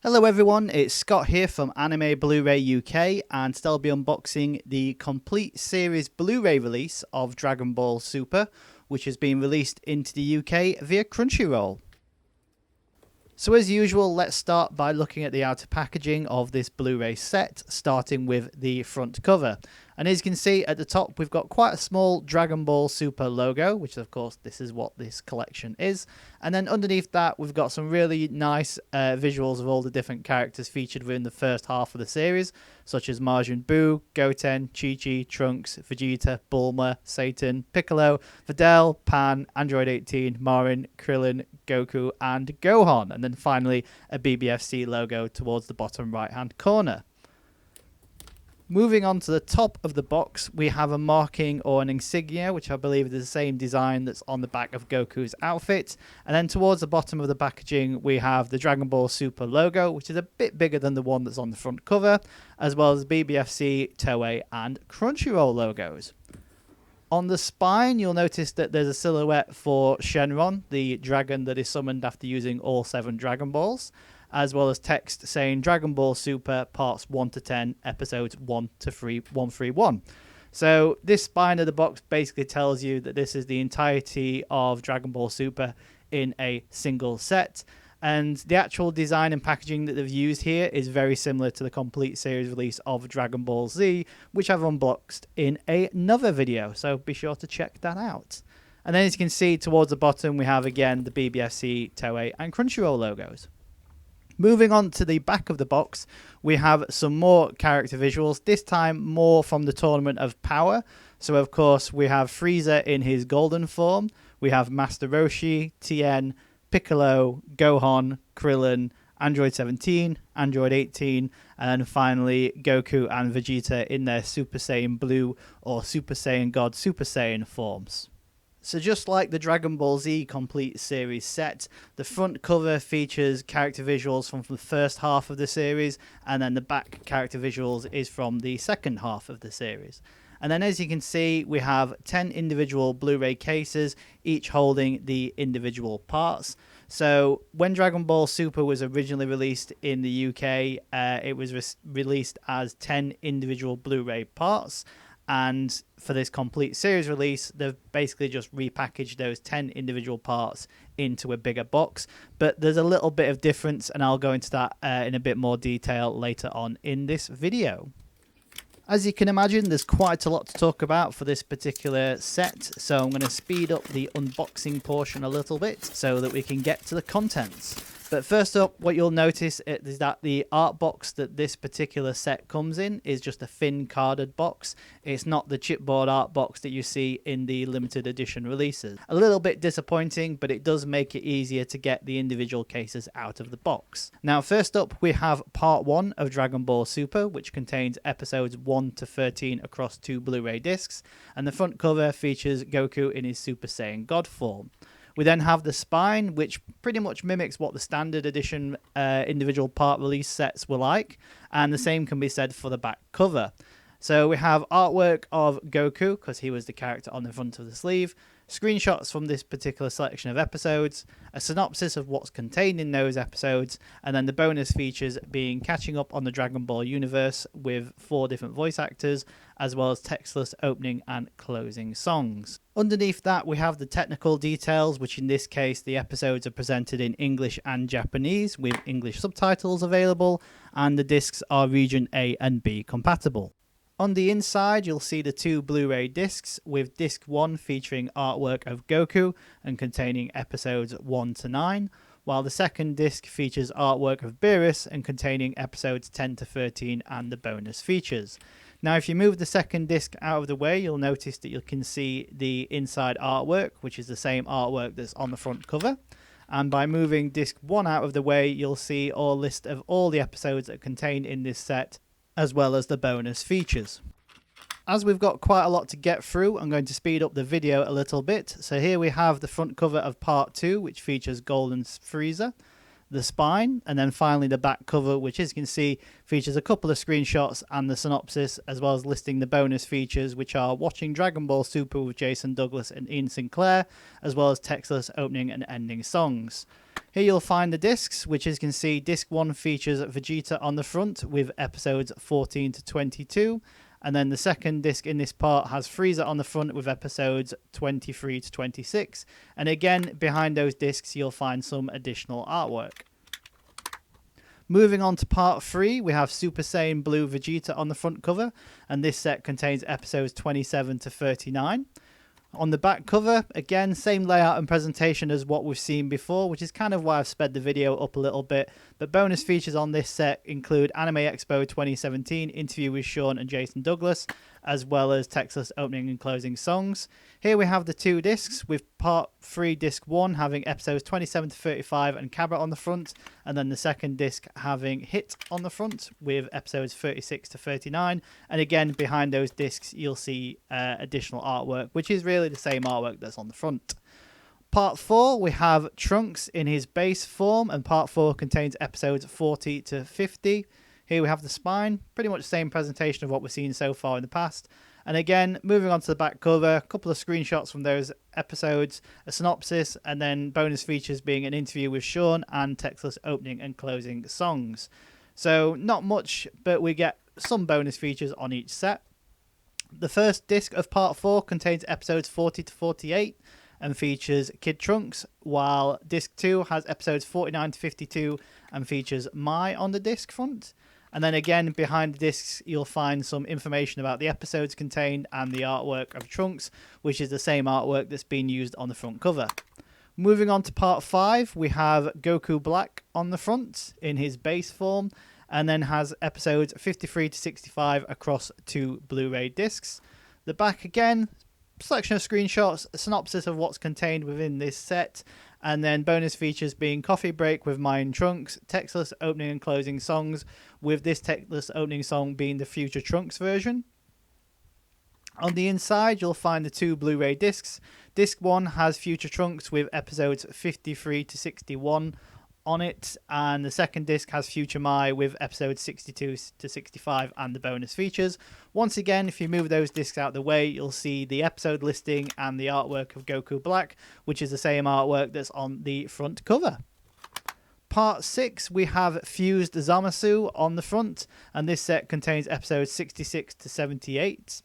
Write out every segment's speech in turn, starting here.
Hello everyone, it's Scott here from AnimeBlurayUK, and today I'll be unboxing the Complete Series Blu-ray release of Dragon Ball Super, which has been released into the UK via Crunchyroll. So as usual, let's start by looking at the outer packaging of this Blu-ray set, starting with the front cover. And as you can see at the top, we've got quite a small Dragon Ball Super logo, which of course this is what this collection is. And then underneath that, we've got some really nice visuals of all the different characters featured within the first half of the series, such as Majin Buu, Goten, Chi-Chi, Trunks, Vegeta, Bulma, Satan, Piccolo, Videl, Pan, Android 18, Marin, Krillin, Goku, and Gohan. And then finally, a BBFC logo towards the bottom right-hand corner. Moving on to the top of the box, we have a marking or an insignia, which I believe is the same design that's on the back of Goku's outfit. And then towards the bottom of the packaging, we have the Dragon Ball Super logo, which is a bit bigger than the one that's on the front cover, as well as BBFC, Toei, and Crunchyroll logos. On the spine, you'll notice that there's a silhouette for Shenron, the dragon that is summoned after using all 7 Dragon Balls, as well as text saying Dragon Ball Super Parts 1 to 10, Episodes 1 to 131. So this spine of the box basically tells you that this is the entirety of Dragon Ball Super in a single set. And the actual design and packaging that they've used here is very similar to the complete series release of Dragon Ball Z, which I've unboxed in another video, so be sure to check that out. And then as you can see towards the bottom, we have again the BBFC, Toei, and Crunchyroll logos. Moving on to the back of the box, we have some more character visuals, this time more from the Tournament of Power. So of course we have Frieza in his golden form, we have Master Roshi, Tien, Piccolo, Gohan, Krillin, Android 17, Android 18, and finally Goku and Vegeta in their Super Saiyan Blue or Super Saiyan God Super Saiyan forms. So just like the Dragon Ball Z Complete Series set, the front cover features character visuals from the first half of the series, and then the back character visuals is from the second half of the series. And then as you can see, we have 10 individual Blu-ray cases, each holding the individual parts. So when Dragon Ball Super was originally released in the UK, it was released as 10 individual Blu-ray parts. And for this complete series release, they've basically just repackaged those 10 individual parts into a bigger box. But there's a little bit of difference, and I'll go into that in a bit more detail later on in this video. As you can imagine, there's quite a lot to talk about for this particular set, so I'm going to speed up the unboxing portion a little bit so that we can get to the contents. But first up, what you'll notice is that the art box that this particular set comes in is just a thin carded box. It's not the chipboard art box that you see in the limited edition releases. A little bit disappointing, but it does make it easier to get the individual cases out of the box. Now, first up, we have part 1 of Dragon Ball Super, which contains episodes 1 to 13 across 2 Blu-ray discs, and the front cover features Goku in his Super Saiyan God form. We then have the spine, which pretty much mimics what the standard edition individual part release sets were like, and the same can be said for the back cover. So we have artwork of Goku, because he was the character on the front of the sleeve, screenshots from this particular selection of episodes, a synopsis of what's contained in those episodes, and then the bonus features being catching up on the Dragon Ball universe with 4 different voice actors, as well as textless opening and closing songs. Underneath that, we have the technical details, which in this case, the episodes are presented in English and Japanese with English subtitles available, and the discs are region A and B compatible. On the inside, you'll see the 2 Blu-ray discs, with disc 1 featuring artwork of Goku and containing episodes 1 to 9, while the second disc features artwork of Beerus and containing episodes 10 to 13 and the bonus features. Now, if you move the second disc out of the way, you'll notice that you can see the inside artwork, which is the same artwork that's on the front cover. And by moving disc 1 out of the way, you'll see a list of all the episodes that are contained in this set, as well as the bonus features. As we've got quite a lot to get through, I'm going to speed up the video a little bit. So here we have the front cover of part 2, which features Golden Frieza. the spine, and then finally the back cover, which, as you can see, features a couple of screenshots and the synopsis, as well as listing the bonus features, which are watching Dragon Ball Super with Jason Douglas and Ian Sinclair, as well as textless opening and ending songs. Here you'll find the discs, which, as you can see, disc 1 features Vegeta on the front with episodes 14 to 22, and then the second disc in this part has Frieza on the front with episodes 23 to 26. And again, behind those discs, you'll find some additional artwork. Moving on to part 3, we have Super Saiyan Blue Vegeta on the front cover, and this set contains episodes 27 to 39. On the back cover, again, same layout and presentation as what we've seen before, which is kind of why I've sped the video up a little bit. But bonus features on this set include Anime Expo 2017, interview with Sean and Jason Douglas, as well as textless opening and closing songs. Here we have the 2 discs, with part 3 disc 1 having episodes 27 to 35 and Cabra on the front, and then the second disc having Hit on the front with episodes 36 to 39. And again, behind those discs you'll see additional artwork, which is really the same artwork that's on the front. Part 4, we have Trunks in his base form, and part 4 contains episodes 40 to 50. Here we have the spine, pretty much the same presentation of what we've seen so far in the past. And again, moving on to the back cover, a couple of screenshots from those episodes, a synopsis, and then bonus features being an interview with Sean and textless opening and closing songs. So not much, but we get some bonus features on each set. The first disc of part 4 contains episodes 40 to 48 and features Kid Trunks, while disc 2 has episodes 49 to 52 and features Mai on the disc front. And then again, behind the discs, you'll find some information about the episodes contained and the artwork of Trunks, which is the same artwork that's been used on the front cover. Moving on to part 5, we have Goku Black on the front in his base form, and then has episodes 53 to 65 across 2 Blu-ray discs. The back again, selection of screenshots, a synopsis of what's contained within this set, and then bonus features being Coffee Break with Mai and Trunks, textless opening and closing songs, with this textless opening song being the Future Trunks version. On the inside, you'll find the 2 Blu-ray discs. Disc 1 has Future Trunks with episodes 53 to 61 on it, and the second disc has Future Mai with episodes 62 to 65 and the bonus features. Once again, if you move those discs out of the way, you'll see the episode listing and the artwork of Goku Black, which is the same artwork that's on the front cover. Part 6, we have Fused Zamasu on the front, and this set contains episodes 66 to 78.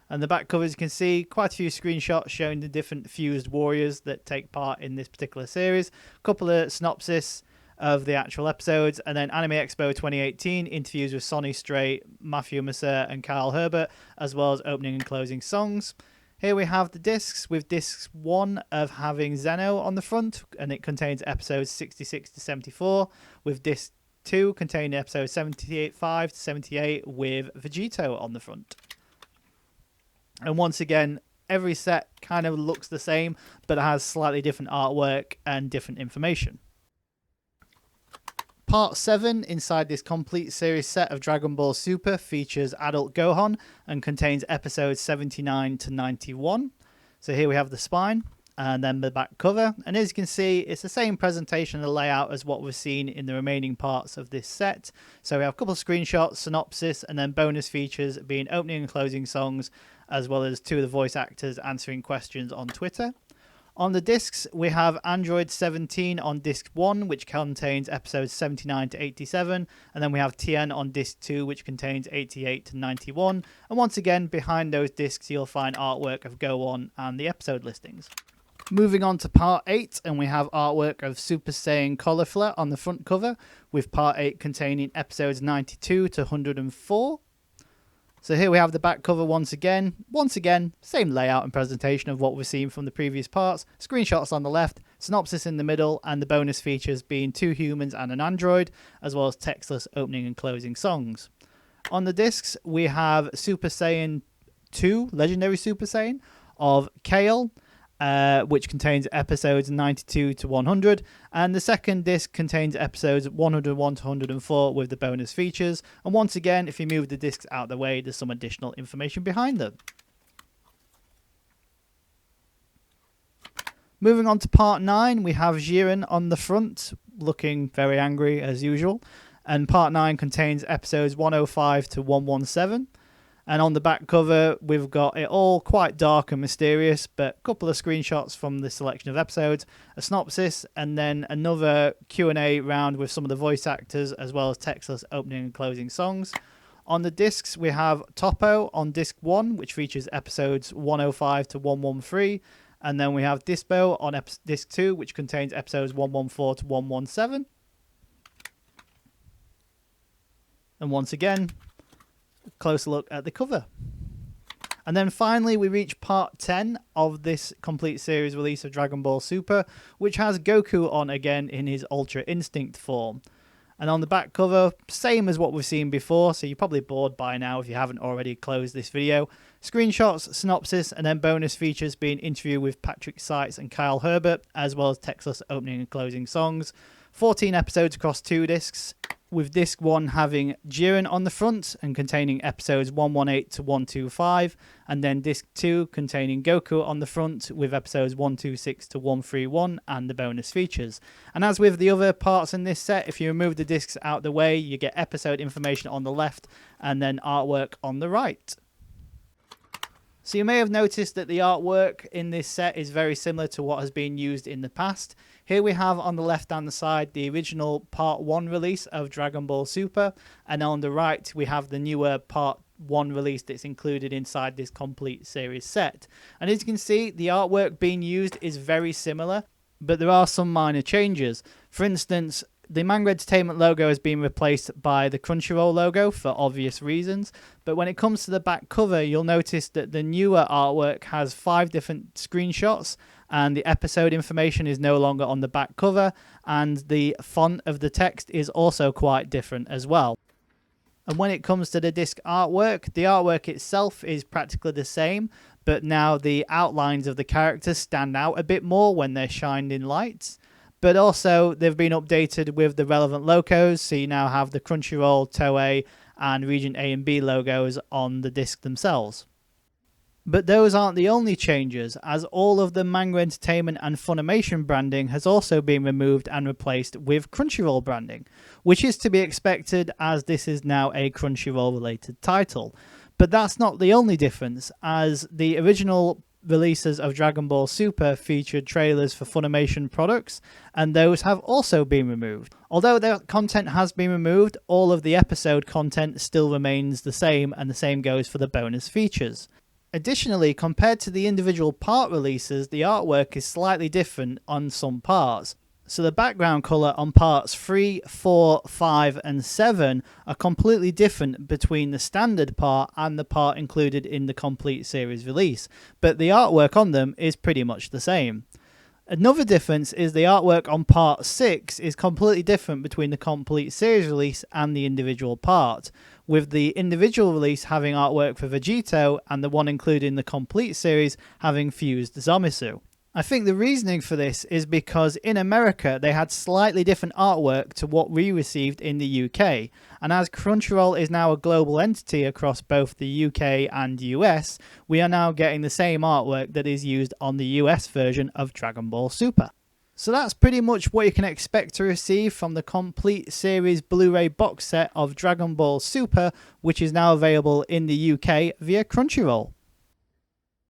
And the back cover, as you can see, quite a few screenshots showing the different fused warriors that take part in this particular series. A couple of synopsis of the actual episodes, and then Anime Expo 2018, interviews with Sonny Strait, Matthew Mercer and Kyle Herbert, as well as opening and closing songs. Here we have the discs, with disc 1 of having Zeno on the front, and it contains episodes 66 to 74, with disc 2 containing episodes 75 to 78 with Vegito on the front. And once again, every set kind of looks the same, but it has slightly different artwork and different information. Part 7 inside this complete series set of Dragon Ball Super features Adult Gohan and contains episodes 79 to 91. So here we have the spine and then the back cover. And as you can see, it's the same presentation and layout as what we've seen in the remaining parts of this set. So we have a couple of screenshots, synopsis, and then bonus features being opening and closing songs, as well as 2 of the voice actors answering questions on Twitter. On the discs, we have Android 17 on disc 1, which contains episodes 79 to 87, and then we have Tien on disc 2, which contains 88 to 91. And once again, behind those discs, you'll find artwork of Go On and the episode listings. Moving on to part 8, and we have artwork of Super Saiyan Caulifla on the front cover, with part 8 containing episodes 92 to 104. So here we have the back cover once again, same layout and presentation of what we've seen from the previous parts, screenshots on the left, synopsis in the middle, and the bonus features being 2 humans and an android, as well as textless opening and closing songs. On the discs, we have Super Saiyan 2, Legendary Super Saiyan, of Kale, which contains episodes 92 to 100, and the second disc contains episodes 101 to 104 with the bonus features. And once again, if you move the discs out of the way, there's some additional information behind them. Moving on to part 9, we have Jiren on the front looking very angry as usual. And part 9 contains episodes 105 to 117. And on the back cover, we've got it all quite dark and mysterious, but a couple of screenshots from the selection of episodes, a synopsis, and then another Q&A round with some of the voice actors, as well as textless opening and closing songs. On the discs, we have Topo on disc 1, which features episodes 105 to 113. And then we have Dispo on disc 2, which contains episodes 114 to 117. And once again, a closer look at the cover. And then finally we reach part 10 of this complete series release of Dragon Ball Super, which has Goku on again in his Ultra Instinct form. And on the back cover, same as what we've seen before, so you're probably bored by now if you haven't already closed this video. Screenshots, synopsis, and then bonus features being interview with Patrick Seitz and Kyle Herbert, as well as textless opening and closing songs. 14 episodes across 2 discs, with disc 1 having Jiren on the front and containing episodes 118 to 125, and then disc 2 containing Goku on the front with episodes 126 to 131 and the bonus features. And as with the other parts in this set, if you remove the discs out the way, you get episode information on the left and then artwork on the right. So you may have noticed that the artwork in this set is very similar to what has been used in the past. Here we have on the left hand side the original part 1 release of Dragon Ball Super, and on the right we have the newer part 1 release that's included inside this complete series set. And as you can see, the artwork being used is very similar, but there are some minor changes. For instance, the Manga Entertainment logo has been replaced by the Crunchyroll logo for obvious reasons, but when it comes to the back cover, you'll notice that the newer artwork has 5 different screenshots, and the episode information is no longer on the back cover, and the font of the text is also quite different as well. And when it comes to the disc artwork, the artwork itself is practically the same, but now the outlines of the characters stand out a bit more when they're shined in lights. But also, they've been updated with the relevant logos, so you now have the Crunchyroll, Toei, and Region A and B logos on the disc themselves. But those aren't the only changes, as all of the Manga Entertainment and Funimation branding has also been removed and replaced with Crunchyroll branding, which is to be expected as this is now a Crunchyroll-related title. But that's not the only difference, as the original releases of Dragon Ball Super featured trailers for Funimation products, and those have also been removed. Although their content has been removed, all of the episode content still remains the same, and the same goes for the bonus features. Additionally, compared to the individual part releases, the artwork is slightly different on some parts. So the background colour on parts 3, 4, 5 and 7 are completely different between the standard part and the part included in the complete series release, but the artwork on them is pretty much the same. Another difference is the artwork on part 6 is completely different between the complete series release and the individual part, with the individual release having artwork for Vegito and the one included in the complete series having fused Zamisu. I think the reasoning for this is because in America they had slightly different artwork to what we received in the UK, and as Crunchyroll is now a global entity across both the UK and US, we are now getting the same artwork that is used on the US version of Dragon Ball Super. So that's pretty much what you can expect to receive from the complete series Blu-ray box set of Dragon Ball Super, which is now available in the UK via Crunchyroll.